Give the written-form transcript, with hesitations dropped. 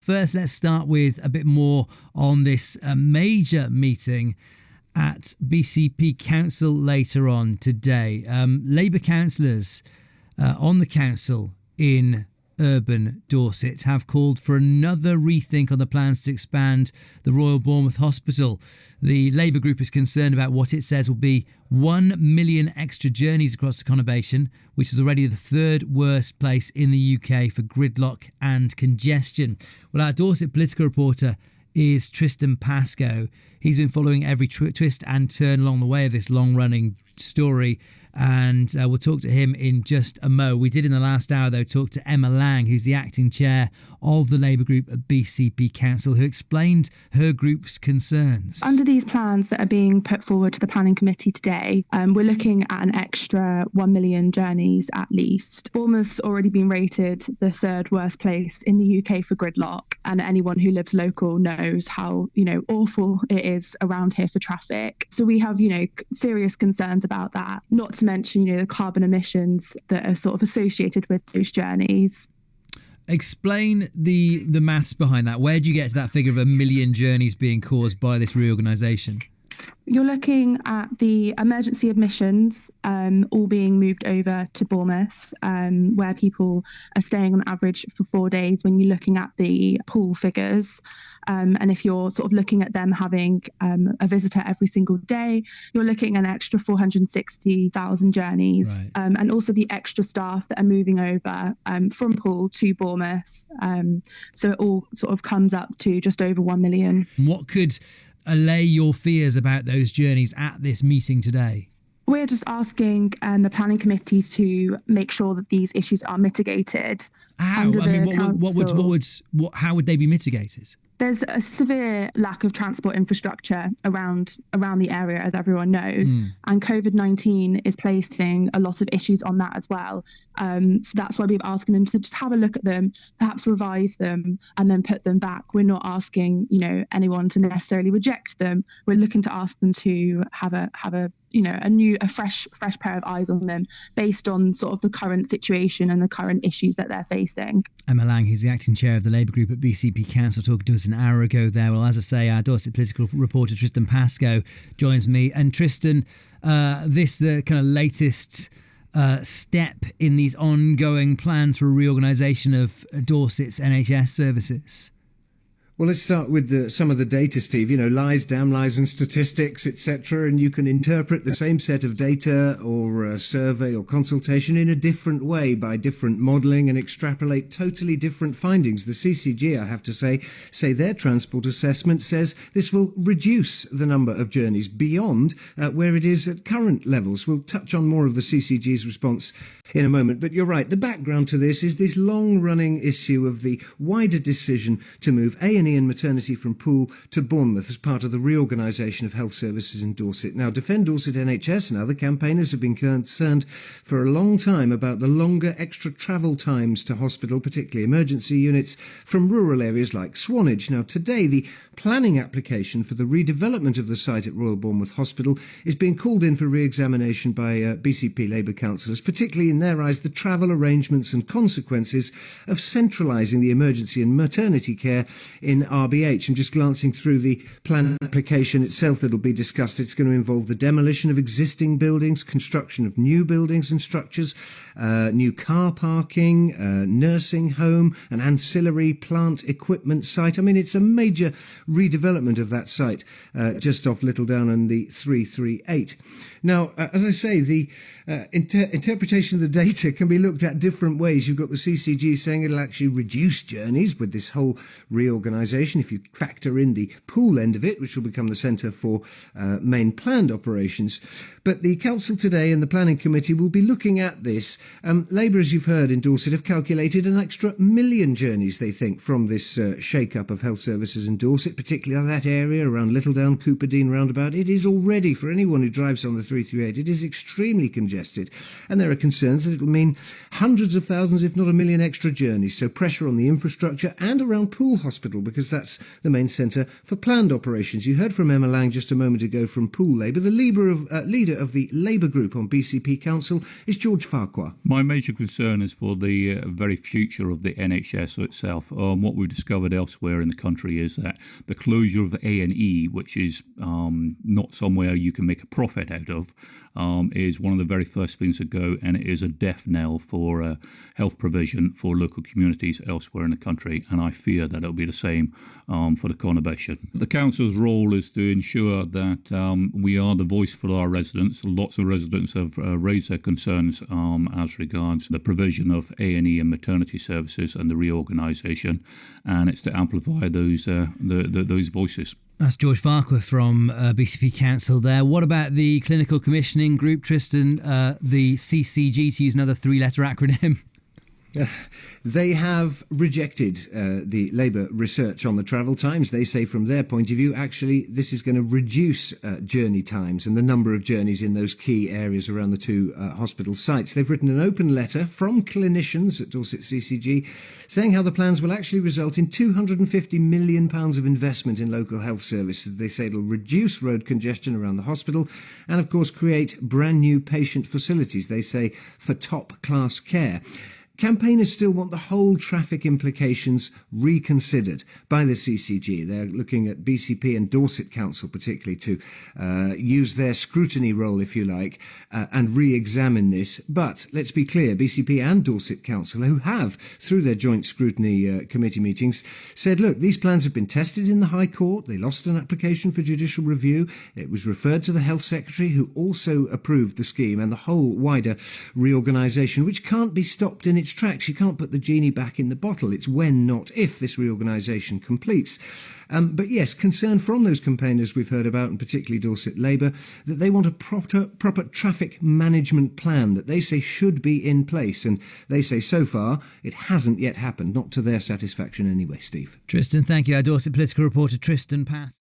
first, let's start with a bit more on this major meeting at BCP Council later on today. Labour councillors on the council in urban Dorset have called for another rethink on the plans to expand the Royal Bournemouth Hospital. The Labour group is concerned about what it says will be 1 million extra journeys across the conurbation, which is already the third worst place in the UK for gridlock and congestion. Well, our Dorset political reporter is Tristan Pascoe. He's been following every twist and turn along the way of this long-running story, and we'll talk to him in just a mo. We did in the last hour, though, talk to Emma Lang, who's the acting chair of the Labour group at BCP Council, who explained her group's concerns. Under these plans that are being put forward to the planning committee today, we're looking at an extra 1 million journeys at least. Bournemouth's already been rated the third worst place in the UK for gridlock, and anyone who lives local knows how, awful it is around here for traffic. So we have, serious concerns about that, not to mention, the carbon emissions that are sort of associated with those journeys. Explain the maths behind that. Where do you get to that figure of 1 million journeys being caused by this reorganisation? You're looking at the emergency admissions all being moved over to Bournemouth, where people are staying on average for 4 days when you're looking at the Poole figures. And if you're sort of looking at them having a visitor every single day, you're looking at an extra 460,000 journeys. Right. And also the extra staff that are moving over from Poole to Bournemouth. So it all sort of comes up to just over 1 million. What could allay your fears about those journeys at this meeting today? We're just asking the planning committee to make sure that these issues are mitigated. How? How would they be mitigated? There's a severe lack of transport infrastructure around the area, as everyone knows, and COVID-19 is placing a lot of issues on that as well. So that's why we're asking them to just have a look at them, perhaps revise them, and then put them back. We're not asking, anyone to necessarily reject them. We're looking to ask them to have a fresh pair of eyes on them based on sort of the current situation and the current issues that they're facing. Emma Lang, who's the acting chair of the Labour group at BCP Council, talking to us an hour ago there. Well, as I say, our Dorset political reporter Tristan Pascoe joins me. And Tristan, the kind of latest step in these ongoing plans for a reorganisation of Dorset's NHS services? Well, let's start with some of the data, Steve. Lies, damn lies and statistics, etc. And you can interpret the same set of data or survey or consultation in a different way by different modelling and extrapolate totally different findings. The CCG, I have to say their transport assessment says this will reduce the number of journeys beyond where it is at current levels. We'll touch on more of the CCG's response in a moment. But you're right, the background to this is this long-running issue of the wider decision to move A&E and maternity from Poole to Bournemouth as part of the reorganisation of health services in Dorset. Now, Defend Dorset NHS and other campaigners have been concerned for a long time about the longer extra travel times to hospital, particularly emergency units, from rural areas like Swanage. Now, today, the planning application for the redevelopment of the site at Royal Bournemouth Hospital is being called in for re-examination by BCP Labour councillors, particularly in their eyes the travel arrangements and consequences of centralising the emergency and maternity care in RBH. And just glancing through the plan application itself that will be discussed, it's going to involve the demolition of existing buildings, construction of new buildings and structures, new car parking, nursing home, an ancillary plant equipment site. I mean, it's a major redevelopment of that site just off Littledown and the 338. Now, as I say, the interpretation of the data can be looked at different ways. You've got the CCG saying it'll actually reduce journeys with this whole reorganisation if you factor in the Poole end of it, which will become the centre for main planned operations. But the council today and the planning committee will be looking at this. Labour, as you've heard, in Dorset have calculated an extra 1 million journeys, they think, from this shake-up of health services in Dorset, particularly that area around Littledown, Cooperdene roundabout. It is already, for anyone who drives on the 338, it is extremely congested. And there are concerns that it will mean hundreds of thousands, if not 1 million extra journeys. So pressure on the infrastructure and around Poole Hospital, because because that's the main centre for planned operations. You heard from Emma Lang just a moment ago from Poole Labour. The leader of the Labour group on BCP Council is George Farquhar. My major concern is for the very future of the NHS itself. What we've discovered elsewhere in the country is that the closure of A&E, which is not somewhere you can make a profit out of, is one of the very first things to go, and it is a death knell for health provision for local communities elsewhere in the country, and I fear that it'll be the same for the conurbation. The council's role is to ensure that we are the voice for our residents. Lots of residents have raised their concerns as regards the provision of A&E and maternity services and the reorganisation, and it's to amplify those voices. That's George Farquhar from BCP Council there. What about the Clinical Commissioning Group, Tristan, the CCG, to use another three-letter acronym? They have rejected the Labour research on the travel times. They say from their point of view, actually, this is going to reduce journey times and the number of journeys in those key areas around the two hospital sites. They've written an open letter from clinicians at Dorset CCG saying how the plans will actually result in £250 million of investment in local health services. They say it'll reduce road congestion around the hospital and, of course, create brand new patient facilities, they say, for top-class care. Campaigners still want the whole traffic implications reconsidered by the CCG. They're looking at BCP and Dorset Council particularly to use their scrutiny role, if you like, and re-examine this. But let's be clear, BCP and Dorset Council, who have, through their joint scrutiny committee meetings, said, look, these plans have been tested in the High Court. They lost an application for judicial review. It was referred to the Health Secretary, who also approved the scheme and the whole wider reorganisation, which can't be stopped in its tracks. You can't put the genie back in the bottle. It's when, not if, this reorganisation completes. But yes, concern from those campaigners we've heard about, and particularly Dorset Labour, that they want a proper traffic management plan that they say should be in place. And they say so far it hasn't yet happened, not to their satisfaction anyway, Steve. Tristan, thank you. Our Dorset political reporter Tristan Pass.